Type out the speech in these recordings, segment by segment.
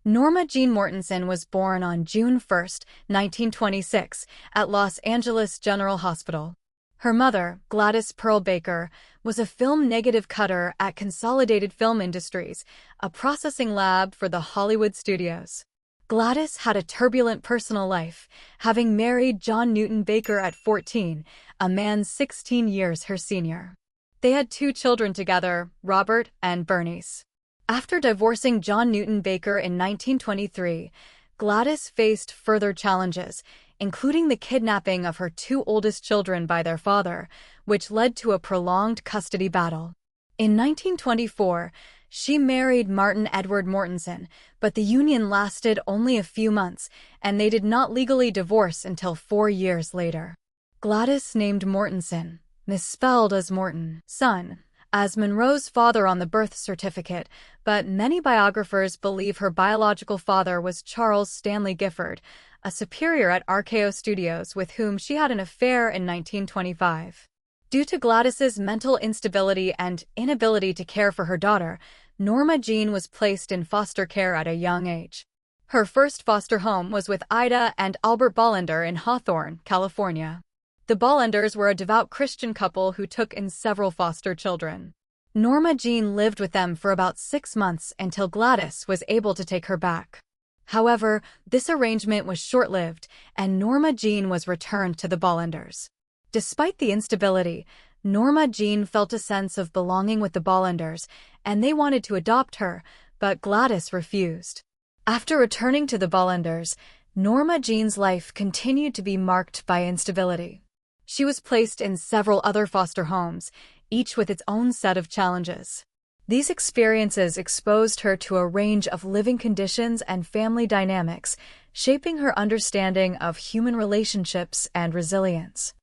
Norma Jean Mortensen was born on June 1, 1926, at Los Angeles General Hospital. Her mother, Gladys Pearl Baker, was a film negative cutter at Consolidated Film Industries, a processing lab for the Hollywood studios. Gladys had a turbulent personal life, having married John Newton Baker at 14, a man 16 years her senior. They had 2 children together, Robert and Bernice. After divorcing John Newton Baker in 1923, Gladys faced further challenges, including the kidnapping of her 2 oldest children by their father, which led to a prolonged custody battle. In 1924, she married Martin Edward Mortensen, but the union lasted only a few months, and they did not legally divorce until 4 years later. Gladys named Mortensen, misspelled as Morton, son, as Monroe's father on the birth certificate, but many biographers believe her biological father was Charles Stanley Gifford, a superior at RKO Studios with whom she had an affair in 1925. Due to Gladys's mental instability and inability to care for her daughter, Norma Jeane was placed in foster care at a young age. Her first foster home was with Ida and Albert Bollender in Hawthorne, California. The Bollenders were a devout Christian couple who took in several foster children. Norma Jeane lived with them for about 6 months until Gladys was able to take her back. However, this arrangement was short-lived, and Norma Jeane was returned to the Bollenders. Despite the instability, Norma Jeane felt a sense of belonging with the Bollenders, and they wanted to adopt her, but Gladys refused. After returning to the Bollenders, Norma Jeane's life continued to be marked by instability. She was placed in several other foster homes, each with its own set of challenges. These experiences exposed her to a range of living conditions and family dynamics, shaping her understanding of human relationships and resilience.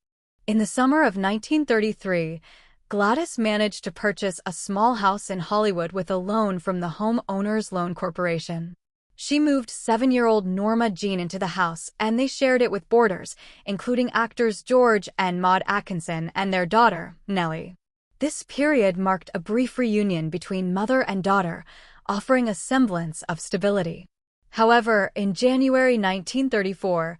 In the summer of 1933, Gladys managed to purchase a small house in Hollywood with a loan from the Home Owners Loan Corporation. She moved 7-year-old Norma Jeane into the house, and they shared it with boarders, including actors George and Maud Atkinson and their daughter, Nellie. This period marked a brief reunion between mother and daughter, offering a semblance of stability. However, in January 1934,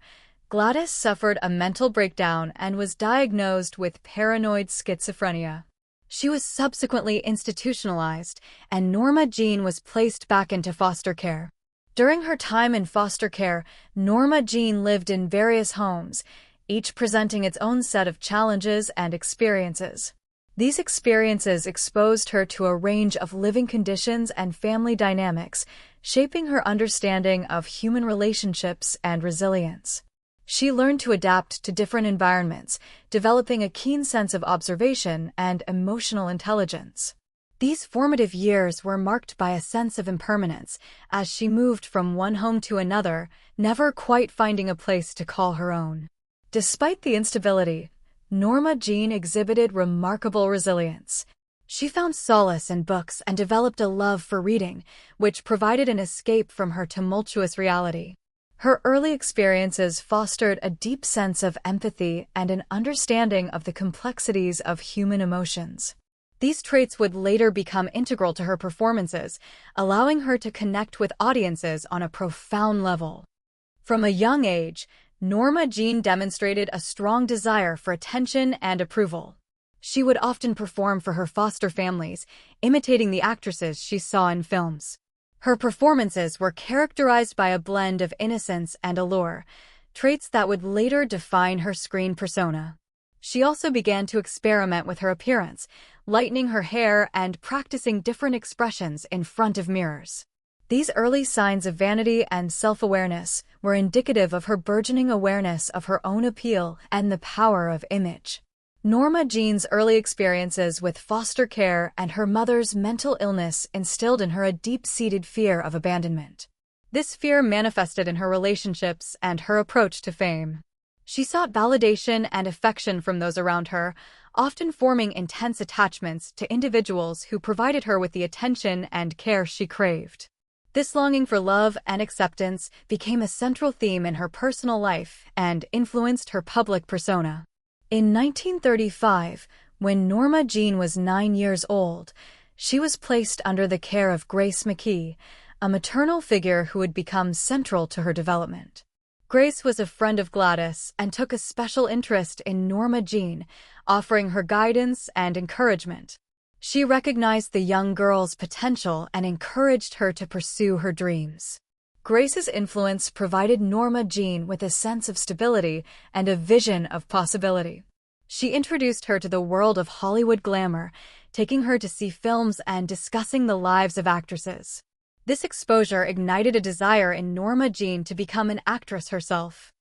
Gladys suffered a mental breakdown and was diagnosed with paranoid schizophrenia. She was subsequently institutionalized, and Norma Jeane was placed back into foster care. During her time in foster care, Norma Jeane lived in various homes, each presenting its own set of challenges and experiences. These experiences exposed her to a range of living conditions and family dynamics, shaping her understanding of human relationships and resilience. She learned to adapt to different environments, developing a keen sense of observation and emotional intelligence. These formative years were marked by a sense of impermanence as she moved from one home to another, never quite finding a place to call her own. Despite the instability, Norma Jeane exhibited remarkable resilience. She found solace in books and developed a love for reading, which provided an escape from her tumultuous reality. Her early experiences fostered a deep sense of empathy and an understanding of the complexities of human emotions. These traits would later become integral to her performances, allowing her to connect with audiences on a profound level. From a young age, Norma Jeane demonstrated a strong desire for attention and approval. She would often perform for her foster families, imitating the actresses she saw in films. Her performances were characterized by a blend of innocence and allure, traits that would later define her screen persona. She also began to experiment with her appearance, lightening her hair and practicing different expressions in front of mirrors. These early signs of vanity and self-awareness were indicative of her burgeoning awareness of her own appeal and the power of image. Norma Jeane's early experiences with foster care and her mother's mental illness instilled in her a deep-seated fear of abandonment. This fear manifested in her relationships and her approach to fame. She sought validation and affection from those around her, often forming intense attachments to individuals who provided her with the attention and care she craved. This longing for love and acceptance became a central theme in her personal life and influenced her public persona. In 1935, when Norma Jeane was 9 years old, she was placed under the care of Grace McKee, a maternal figure who would become central to her development. Grace was a friend of Gladys and took a special interest in Norma Jeane, offering her guidance and encouragement. She recognized the young girl's potential and encouraged her to pursue her dreams. Grace's influence provided Norma Jeane with a sense of stability and a vision of possibility. She introduced her to the world of Hollywood glamour, taking her to see films and discussing the lives of actresses. This exposure ignited a desire in Norma Jeane to become an actress herself.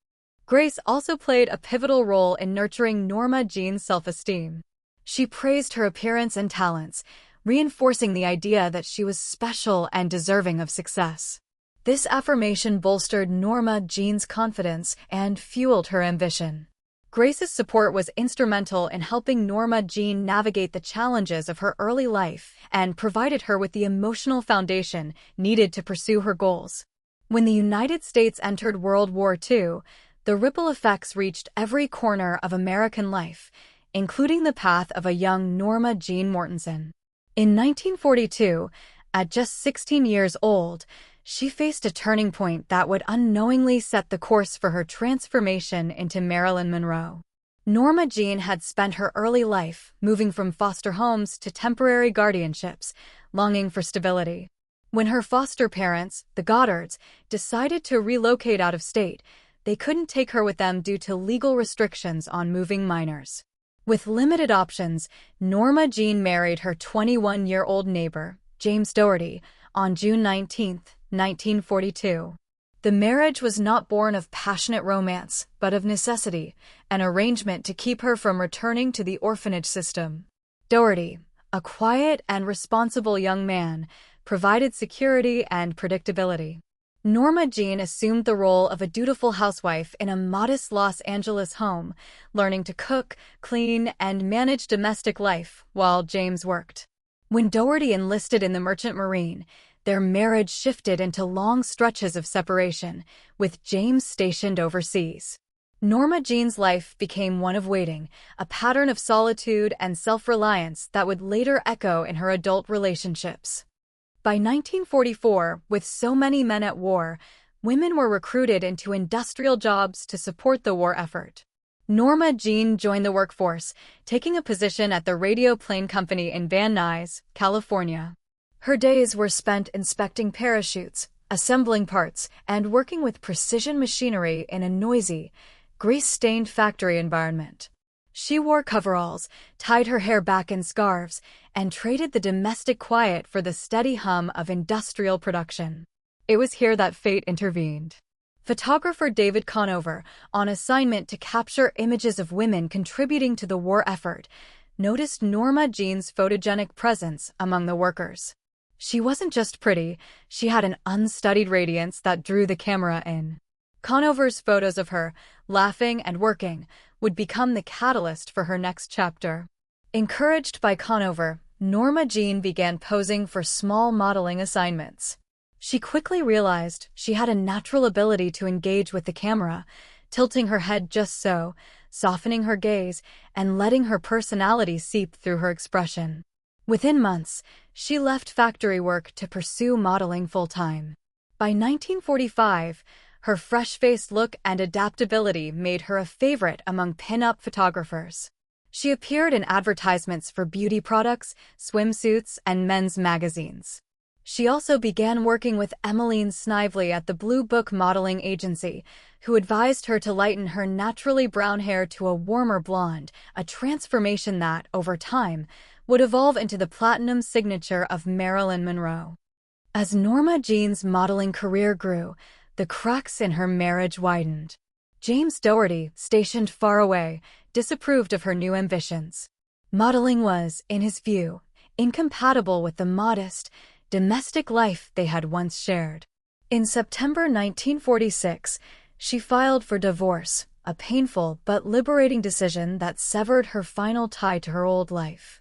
Grace also played a pivotal role in nurturing Norma Jeane's self-esteem. She praised her appearance and talents, reinforcing the idea that she was special and deserving of success. This affirmation bolstered Norma Jeane's confidence and fueled her ambition. Grace's support was instrumental in helping Norma Jeane navigate the challenges of her early life and provided her with the emotional foundation needed to pursue her goals. When the United States entered World War II, the ripple effects reached every corner of American life, including the path of a young Norma Jeane Mortensen. In 1942, at just 16 years old, she faced a turning point that would unknowingly set the course for her transformation into Marilyn Monroe. Norma Jeane had spent her early life moving from foster homes to temporary guardianships, longing for stability. When her foster parents, the Goddards, decided to relocate out of state, they couldn't take her with them due to legal restrictions on moving minors. With limited options, Norma Jeane married her 21-year-old neighbor, James Doherty, on June 19, 1942. The marriage was not born of passionate romance, but of necessity, an arrangement to keep her from returning to the orphanage system. Doherty, a quiet and responsible young man, provided security and predictability. Norma Jeane assumed the role of a dutiful housewife in a modest Los Angeles home, learning to cook, clean, and manage domestic life while James worked. When Doherty enlisted in the Merchant Marine, their marriage shifted into long stretches of separation, with James stationed overseas. Norma Jeane's life became one of waiting, a pattern of solitude and self-reliance that would later echo in her adult relationships. By 1944, with so many men at war, women were recruited into industrial jobs to support the war effort. Norma Jeane joined the workforce, taking a position at the Radio Plane Company in Van Nuys, California. Her days were spent inspecting parachutes, assembling parts, and working with precision machinery in a noisy, grease-stained factory environment. She wore coveralls, tied her hair back in scarves, and traded the domestic quiet for the steady hum of industrial production. It was here that fate intervened. Photographer David Conover, on assignment to capture images of women contributing to the war effort, noticed Norma Jeane's photogenic presence among the workers. She wasn't just pretty, she had an unstudied radiance that drew the camera in. Conover's photos of her, laughing and working, would become the catalyst for her next chapter. Encouraged by Conover, Norma Jeane began posing for small modeling assignments. She quickly realized she had a natural ability to engage with the camera, tilting her head just so, softening her gaze, and letting her personality seep through her expression. Within months, she left factory work to pursue modeling full-time. By 1945, her fresh-faced look and adaptability made her a favorite among pin-up photographers. She appeared in advertisements for beauty products, swimsuits, and men's magazines. She also began working with Emmeline Snively at the Blue Book Modeling Agency, who advised her to lighten her naturally brown hair to a warmer blonde, a transformation that, over time, would evolve into the platinum signature of Marilyn Monroe. As Norma Jeane's modeling career grew, the cracks in her marriage widened. James Doherty, stationed far away, disapproved of her new ambitions. Modeling was, in his view, incompatible with the modest, domestic life they had once shared. In September 1946, she filed for divorce, a painful but liberating decision that severed her final tie to her old life.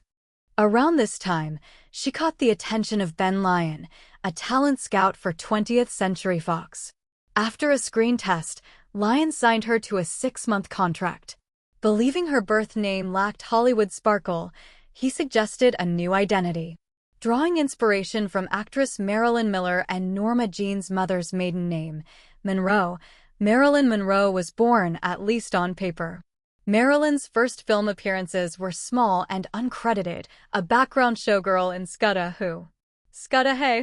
Around this time, she caught the attention of Ben Lyon, a talent scout for 20th Century Fox. After a screen test, Lyon signed her to a 6-month contract. Believing her birth name lacked Hollywood sparkle, he suggested a new identity. Drawing inspiration from actress Marilyn Miller and Norma Jeane's mother's maiden name, Monroe, Marilyn Monroe was born, at least on paper. Marilyn's first film appearances were small and uncredited, a background showgirl in Scudda Who? Scudda Hey?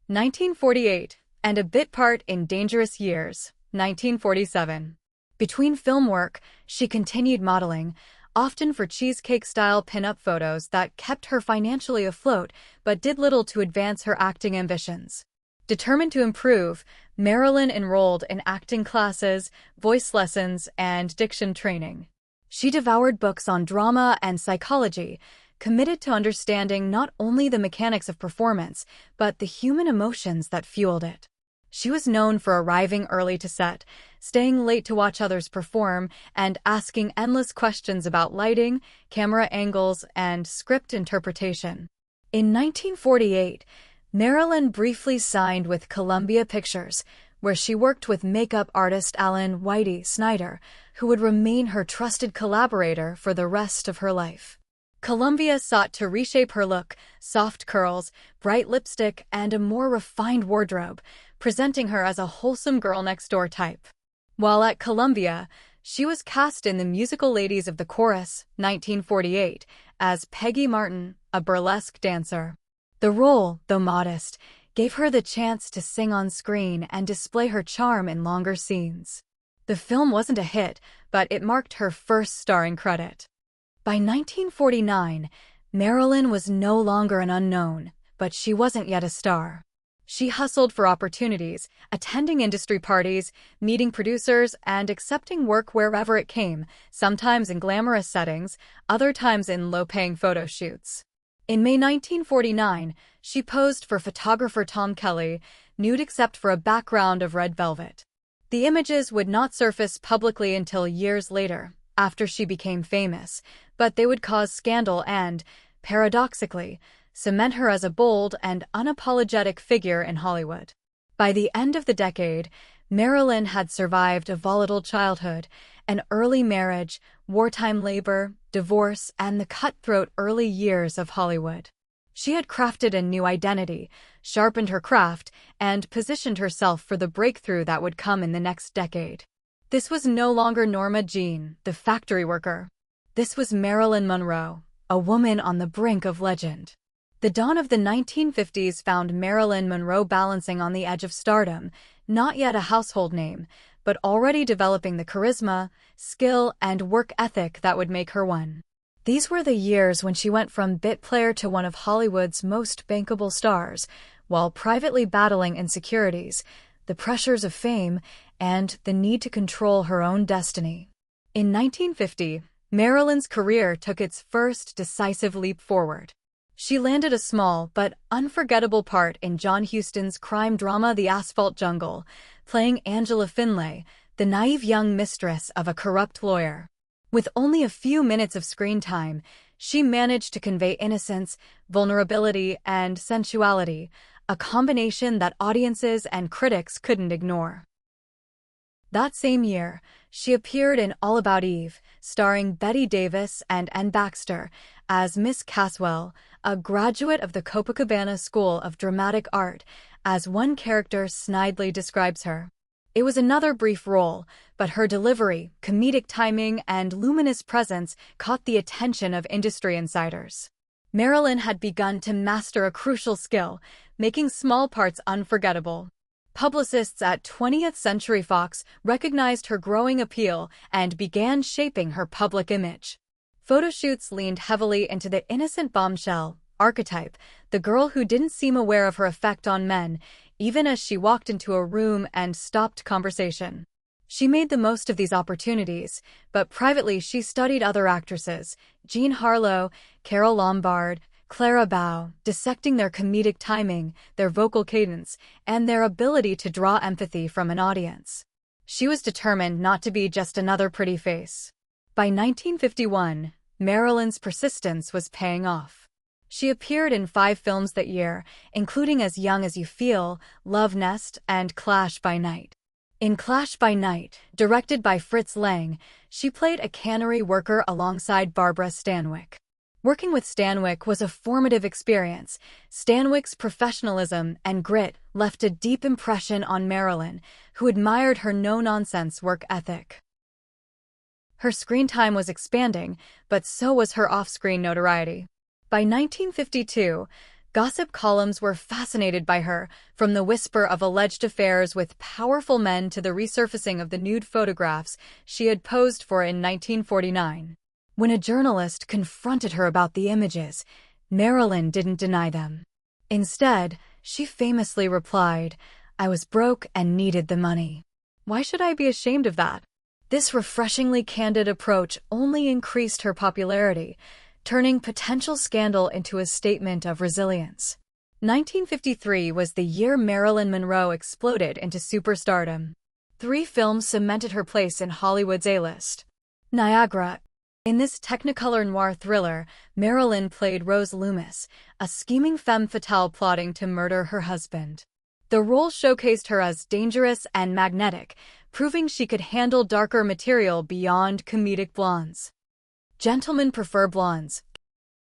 1948, and a bit part in Dangerous Years, 1947. Between film work, she continued modeling, often for cheesecake-style pin-up photos that kept her financially afloat but did little to advance her acting ambitions. Determined to improve, Marilyn enrolled in acting classes, voice lessons, and diction training. She devoured books on drama and psychology, committed to understanding not only the mechanics of performance, but the human emotions that fueled it. She was known for arriving early to set, staying late to watch others perform, and asking endless questions about lighting, camera angles, and script interpretation. In 1948, Marilyn briefly signed with Columbia Pictures, where she worked with makeup artist Alan "Whitey" Snyder, who would remain her trusted collaborator for the rest of her life. Columbia sought to reshape her look, soft curls, bright lipstick, and a more refined wardrobe, presenting her as a wholesome girl-next-door type. While at Columbia, she was cast in the musical Ladies of the Chorus, 1948, as Peggy Martin, a burlesque dancer. The role, though modest, gave her the chance to sing on screen and display her charm in longer scenes. The film wasn't a hit, but it marked her first starring credit. By 1949, Marilyn was no longer an unknown, but she wasn't yet a star. She hustled for opportunities, attending industry parties, meeting producers, and accepting work wherever it came, sometimes in glamorous settings, other times in low-paying photo shoots. In May 1949, she posed for photographer Tom Kelly, nude except for a background of red velvet. The images would not surface publicly until years later, after she became famous, but they would cause scandal and, paradoxically, cement her as a bold and unapologetic figure in Hollywood. By the end of the decade, Marilyn had survived a volatile childhood, an early marriage, wartime labor, divorce, and the cutthroat early years of Hollywood. She had crafted a new identity, sharpened her craft, and positioned herself for the breakthrough that would come in the next decade. This was no longer Norma Jeane, the factory worker. This was Marilyn Monroe, a woman on the brink of legend. The dawn of the 1950s found Marilyn Monroe balancing on the edge of stardom, not yet a household name, but already developing the charisma, skill, and work ethic that would make her one. These were the years when she went from bit player to one of Hollywood's most bankable stars, while privately battling insecurities, the pressures of fame, and the need to control her own destiny. In 1950, Marilyn's career took its first decisive leap forward. She landed a small but unforgettable part in John Huston's crime drama The Asphalt Jungle, playing Angela Finlay, the naive young mistress of a corrupt lawyer. With only a few minutes of screen time, she managed to convey innocence, vulnerability, and sensuality, a combination that audiences and critics couldn't ignore. That same year, she appeared in All About Eve, starring Bette Davis and Anne Baxter, as Miss Caswell, a graduate of the Copacabana School of Dramatic Art, as one character snidely describes her. It was another brief role, but her delivery, comedic timing, and luminous presence caught the attention of industry insiders. Marilyn had begun to master a crucial skill, making small parts unforgettable. Publicists at 20th Century Fox recognized her growing appeal and began shaping her public image. Photoshoots leaned heavily into the innocent bombshell archetype, the girl who didn't seem aware of her effect on men, even as she walked into a room and stopped conversation. She made the most of these opportunities, but privately she studied other actresses, Jean Harlow, Carole Lombard, Clara Bow, dissecting their comedic timing, their vocal cadence, and their ability to draw empathy from an audience. She was determined not to be just another pretty face. By 1951, Marilyn's persistence was paying off. She appeared in 5 films that year, including As Young as You Feel, Love Nest, and Clash by Night. In Clash by Night, directed by Fritz Lang, she played a cannery worker alongside Barbara Stanwyck. Working with Stanwyck was a formative experience. Stanwyck's professionalism and grit left a deep impression on Marilyn, who admired her no-nonsense work ethic. Her screen time was expanding, but so was her off-screen notoriety. By 1952, gossip columns were fascinated by her, from the whisper of alleged affairs with powerful men to the resurfacing of the nude photographs she had posed for in 1949. When a journalist confronted her about the images, Marilyn didn't deny them. Instead, she famously replied, "I was broke and needed the money. Why should I be ashamed of that?" This refreshingly candid approach only increased her popularity, turning potential scandal into a statement of resilience. 1953 was the year Marilyn Monroe exploded into superstardom. 3 films cemented her place in Hollywood's A-list. Niagara. In this Technicolor noir thriller, Marilyn played Rose Loomis, a scheming femme fatale plotting to murder her husband. The role showcased her as dangerous and magnetic, proving she could handle darker material beyond comedic blondes. Gentlemen prefer blondes.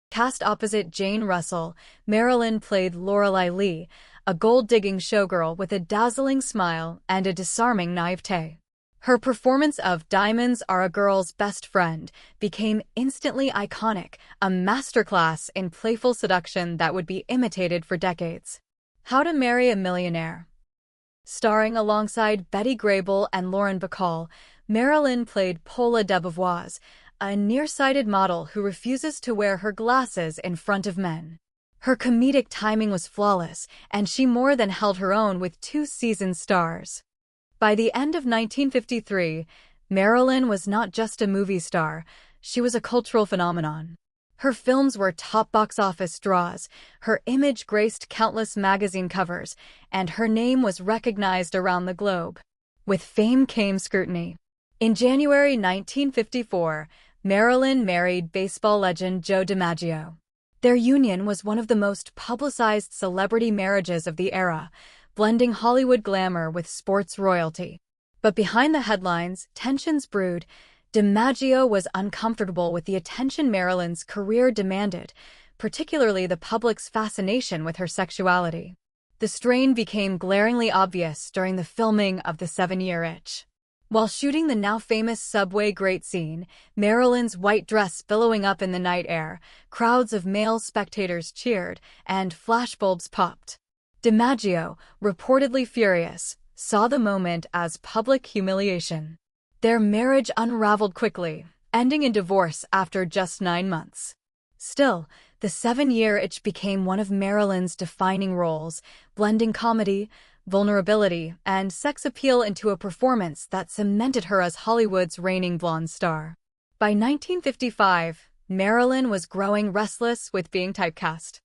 Cast opposite Jane Russell, Marilyn played Lorelei Lee, a gold-digging showgirl with a dazzling smile and a disarming naivete. Her performance of "Diamonds Are a Girl's Best Friend" became instantly iconic, a masterclass in playful seduction that would be imitated for decades. How to Marry a Millionaire. Starring alongside Betty Grable and Lauren Bacall, Marilyn played Paula Debevoise, a nearsighted model who refuses to wear her glasses in front of men. Her comedic timing was flawless, and she more than held her own with 2 seasoned stars. By the end of 1953, Marilyn was not just a movie star, she was a cultural phenomenon. Her films were top box office draws, her image graced countless magazine covers, and her name was recognized around the globe. With fame came scrutiny. In January 1954, Marilyn married baseball legend Joe DiMaggio. Their union was one of the most publicized celebrity marriages of the era, blending Hollywood glamour with sports royalty. But behind the headlines, tensions brewed. DiMaggio was uncomfortable with the attention Marilyn's career demanded, particularly the public's fascination with her sexuality. The strain became glaringly obvious during the filming of The 7-Year Itch. While shooting the now-famous subway grate scene, Marilyn's white dress billowing up in the night air, crowds of male spectators cheered, and flashbulbs popped. DiMaggio, reportedly furious, saw the moment as public humiliation. Their marriage unraveled quickly, ending in divorce after just 9 months. Still, The 7-Year Itch became one of Marilyn's defining roles, blending comedy, vulnerability, and sex appeal into a performance that cemented her as Hollywood's reigning blonde star. By 1955, Marilyn was growing restless with being typecast.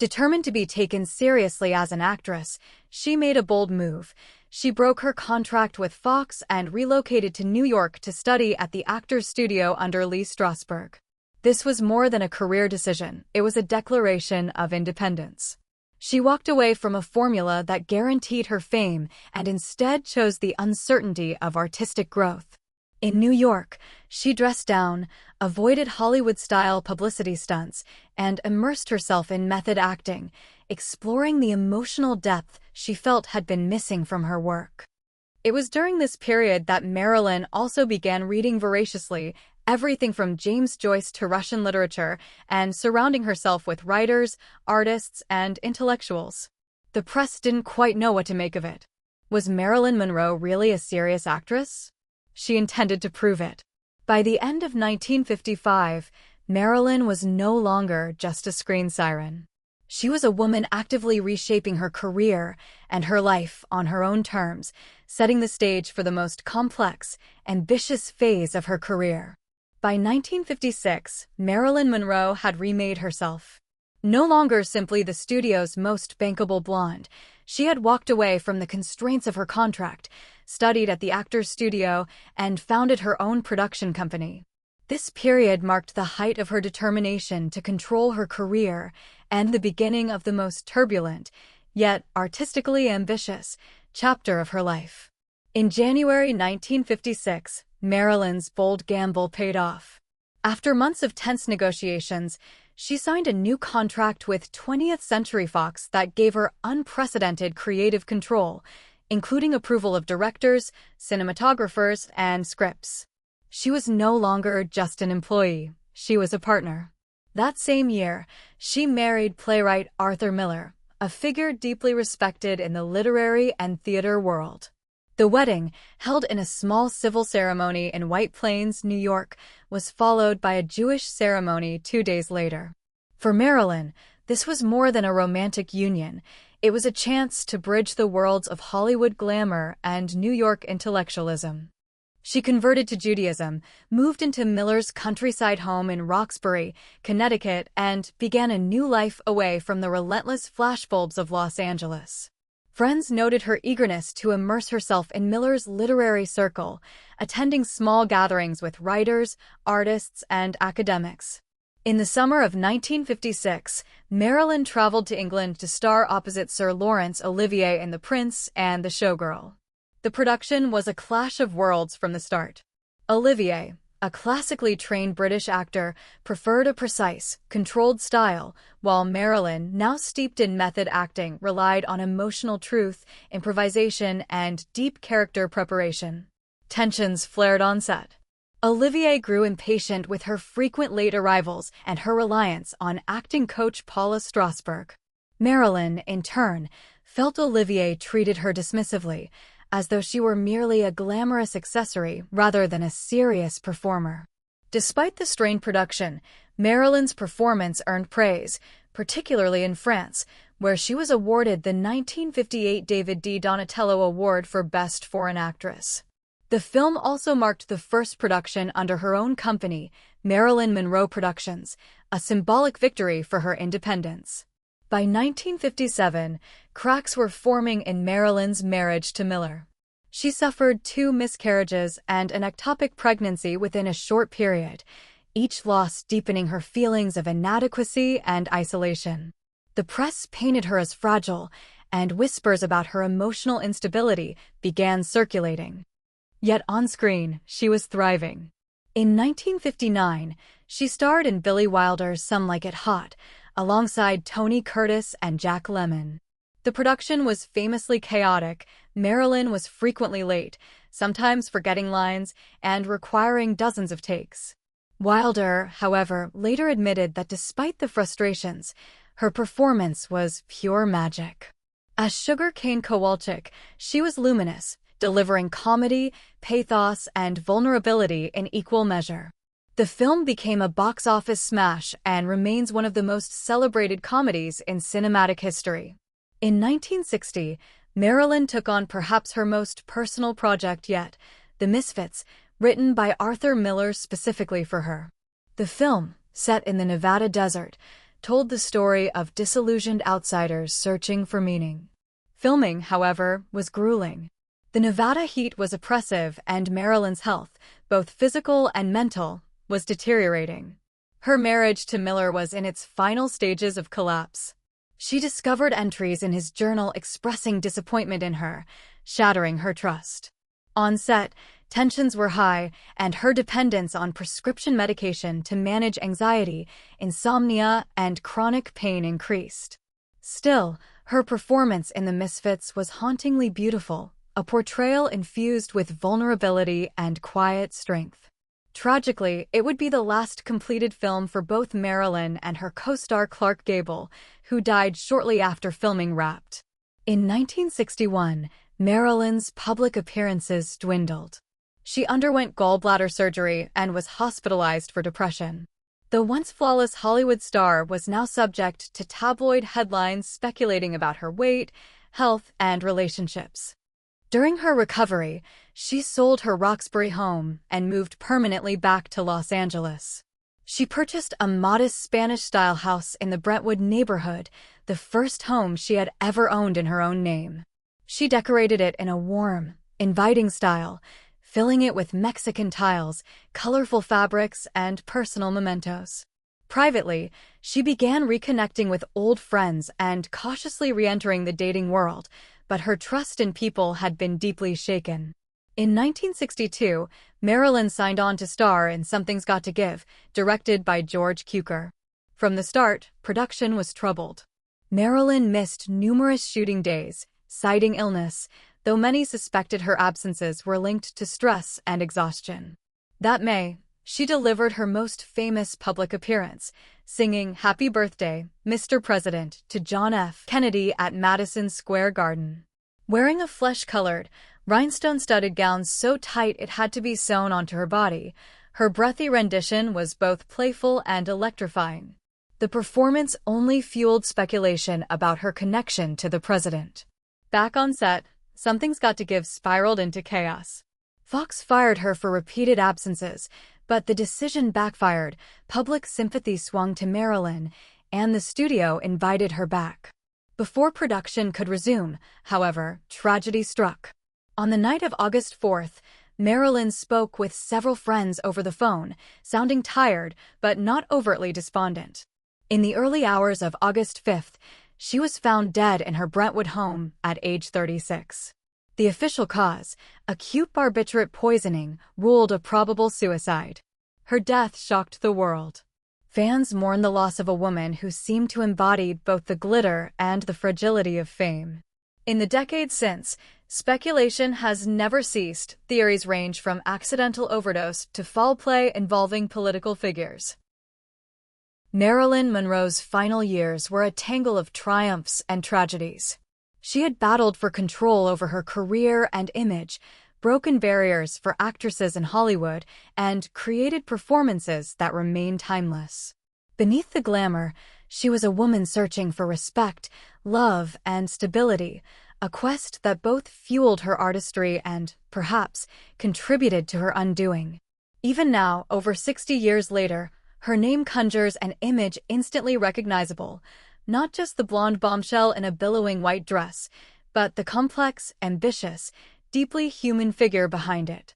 Determined to be taken seriously as an actress, she made a bold move. She broke her contract with Fox and relocated to New York to study at the Actors Studio under Lee Strasberg. This was more than a career decision, it was a declaration of independence. She walked away from a formula that guaranteed her fame and instead chose the uncertainty of artistic growth. In New York, she dressed down, avoided Hollywood-style publicity stunts, and immersed herself in method acting, exploring the emotional depth she felt had been missing from her work. It was during this period that Marilyn also began reading voraciously, everything from James Joyce to Russian literature, and surrounding herself with writers, artists, and intellectuals. The press didn't quite know what to make of it. Was Marilyn Monroe really a serious actress? She intended to prove it. By the end of 1955, Marilyn was no longer just a screen siren. She was a woman actively reshaping her career and her life on her own terms, setting the stage for the most complex, ambitious phase of her career. By 1956, Marilyn Monroe had remade herself. No longer simply the studio's most bankable blonde, she had walked away from the constraints of her contract, studied at the Actors Studio, and founded her own production company. This period marked the height of her determination to control her career and the beginning of the most turbulent, yet artistically ambitious, chapter of her life. In January 1956, Marilyn's bold gamble paid off. After months of tense negotiations, She signed a new contract with 20th Century Fox that gave her unprecedented creative control, including approval of directors, cinematographers, and scripts. She was no longer just an employee, she was a partner. That same year, she married playwright Arthur Miller, a figure deeply respected in the literary and theater world. The wedding, held in a small civil ceremony in White Plains, New York, was followed by a Jewish ceremony 2 days later. For Marilyn, this was more than a romantic union. It was a chance to bridge the worlds of Hollywood glamour and New York intellectualism. She converted to Judaism, moved into Miller's countryside home in Roxbury, Connecticut, and began a new life away from the relentless flashbulbs of Los Angeles. Friends noted her eagerness to immerse herself in Miller's literary circle, attending small gatherings with writers, artists, and academics. In the summer of 1956, Marilyn traveled to England to star opposite Sir Laurence Olivier in The Prince and the Showgirl. The production was a clash of worlds from the start. Olivier, a classically trained British actor, preferred a precise, controlled style, while Marilyn, now steeped in method acting, relied on emotional truth, improvisation, and deep character preparation. Tensions flared on set. Olivier grew impatient with her frequent late arrivals and her reliance on acting coach Paula Strasberg. Marilyn, in turn, felt Olivier treated her dismissively, as though she were merely a glamorous accessory rather than a serious performer. Despite the strained production, Marilyn's performance earned praise, particularly in France, where she was awarded the 1958 David D. Donatello Award for Best Foreign Actress. The film also marked the first production under her own company, Marilyn Monroe Productions, a symbolic victory for her independence. By 1957, cracks were forming in Marilyn's marriage to Miller. She suffered 2 miscarriages and an ectopic pregnancy within a short period, each loss deepening her feelings of inadequacy and isolation. The press painted her as fragile, and whispers about her emotional instability began circulating. Yet on screen, she was thriving. In 1959, she starred in Billy Wilder's Some Like It Hot, alongside Tony Curtis and Jack Lemmon. The production was famously chaotic. Marilyn was frequently late, sometimes forgetting lines, and requiring dozens of takes. Wilder, however, later admitted that despite the frustrations, her performance was pure magic. As Sugar Cane Kowalczyk, she was luminous, delivering comedy, pathos, and vulnerability in equal measure. The film became a box office smash and remains one of the most celebrated comedies in cinematic history. In 1960, Marilyn took on perhaps her most personal project yet, The Misfits, written by Arthur Miller specifically for her. The film, set in the Nevada desert, told the story of disillusioned outsiders searching for meaning. Filming, however, was grueling. The Nevada heat was oppressive, and Marilyn's health, both physical and mental, was deteriorating. Her marriage to Miller was in its final stages of collapse. She discovered entries in his journal expressing disappointment in her, shattering her trust. On set, tensions were high, and her dependence on prescription medication to manage anxiety, insomnia, and chronic pain increased. Still, her performance in The Misfits was hauntingly beautiful, a portrayal infused with vulnerability and quiet strength. Tragically, it would be the last completed film for both Marilyn and her co-star Clark Gable, who died shortly after filming wrapped. In 1961, Marilyn's public appearances dwindled. She underwent gallbladder surgery and was hospitalized for depression. The once flawless Hollywood star was now subject to tabloid headlines speculating about her weight, health, and relationships. During her recovery, she sold her Roxbury home and moved permanently back to Los Angeles. She purchased a modest Spanish-style house in the Brentwood neighborhood, the first home she had ever owned in her own name. She decorated it in a warm, inviting style, filling it with Mexican tiles, colorful fabrics, and personal mementos. Privately, she began reconnecting with old friends and cautiously re-entering the dating world, but her trust in people had been deeply shaken. In 1962, Marilyn signed on to star in Something's Got to Give, directed by George Cukor. From the start, production was troubled. Marilyn missed numerous shooting days, citing illness, though many suspected her absences were linked to stress and exhaustion. That May, she delivered her most famous public appearance, singing "Happy Birthday, Mr. President" to John F. Kennedy at Madison Square Garden. Wearing a flesh-colored, rhinestone-studded gown so tight it had to be sewn onto her body, her breathy rendition was both playful and electrifying. The performance only fueled speculation about her connection to the president. Back on set, Something's Got to Give spiraled into chaos. Fox fired her for repeated absences, but the decision backfired, public sympathy swung to Marilyn, and the studio invited her back. Before production could resume, however, tragedy struck. On the night of August 4th, Marilyn spoke with several friends over the phone, sounding tired but not overtly despondent. In the early hours of August 5th, she was found dead in her Brentwood home at age 36. The official cause, acute barbiturate poisoning, ruled a probable suicide. Her death shocked the world. Fans mourn the loss of a woman who seemed to embody both the glitter and the fragility of fame. In the decades since, speculation has never ceased. Theories range from accidental overdose to foul play involving political figures. Marilyn Monroe's final years were a tangle of triumphs and tragedies. She had battled for control over her career and image, broken barriers for actresses in Hollywood, and created performances that remain timeless. Beneath the glamour, she was a woman searching for respect, love, and stability, a quest that both fueled her artistry and, perhaps, contributed to her undoing. Even now, over 60 years later, her name conjures an image instantly recognizable, not just the blonde bombshell in a billowing white dress, but the complex, ambitious, deeply human figure behind it.